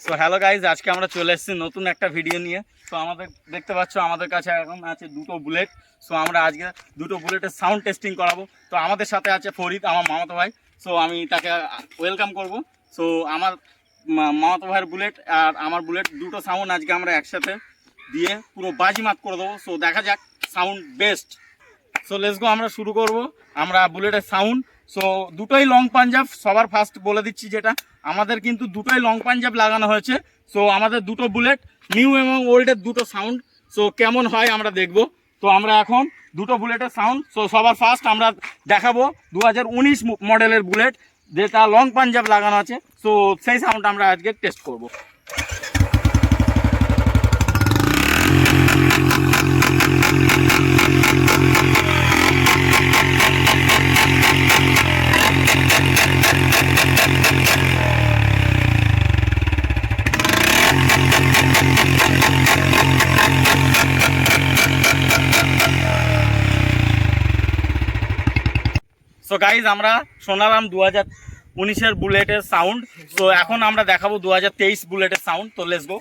So hello guys, আজকে আমরা চলে এসেছি নতুন একটা ভিডিও নিয়ে। তো আমাদের দেখতে পাচ্ছ আমাদের কাছে এখন আছে দুটো বুলেট। সো আমরা আজকে দুটো বুলেটের সাউন্ড টেস্টিং করাবো। তো আমাদের সাথে আছে ফরিদ, আমার মামাতো ভাই। সো আমি তাকে ওয়েলকাম করব। সো আমার মামাতো ভাইয়ের বুলেট আর আমার বুলেট দুটো সাউন্ড আজকে আমরা একসাথে দিয়ে পুরো বাজিমাত করে দেবো। সো দেখা যাক sound best. So let's go, আমরা শুরু করব। আমরা বুলেটের সাউন্ড, সো দুটোই লং পাঞ্জাব। সবার ফার্স্ট বলে দিচ্ছি যেটা, আমাদের কিন্তু দুটোই লং পাঞ্জাব লাগানো হয়েছে। সো আমাদের দুটো বুলেট নিউ এবং ওল্ডের দুটো সাউন্ড, সো কেমন হয় আমরা দেখব। তো আমরা এখন দুটো বুলেটের সাউন্ড, সো সবার ফার্স্ট আমরা দেখাবো 2019 মডেলের বুলেট যেটা লং পাঞ্জাব লাগানো আছে। সো সেই সাউন্ড আমরা আজকে টেস্ট করব। সো গাইজ, আমরা শোনালাম 2019-এর বুলেটের সাউন্ড। তো এখন আমরা দেখাবো 2023 বুলেটের সাউন্ড। তো লেটস গো।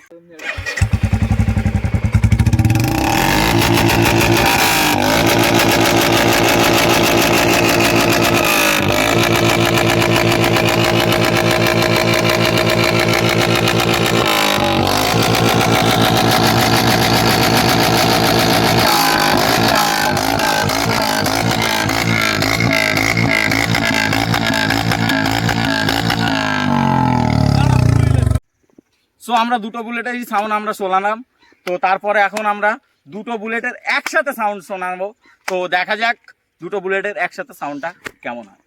সো আমরা দুটো বুলেটেরই সাউন্ড আমরা শোনালাম। তো তারপরে এখন আমরা দুটো বুলেটের একসাথে সাউন্ড শোনাবো। তো দেখা যাক দুটো বুলেটের একসাথে সাউন্ডটা কেমন হয়।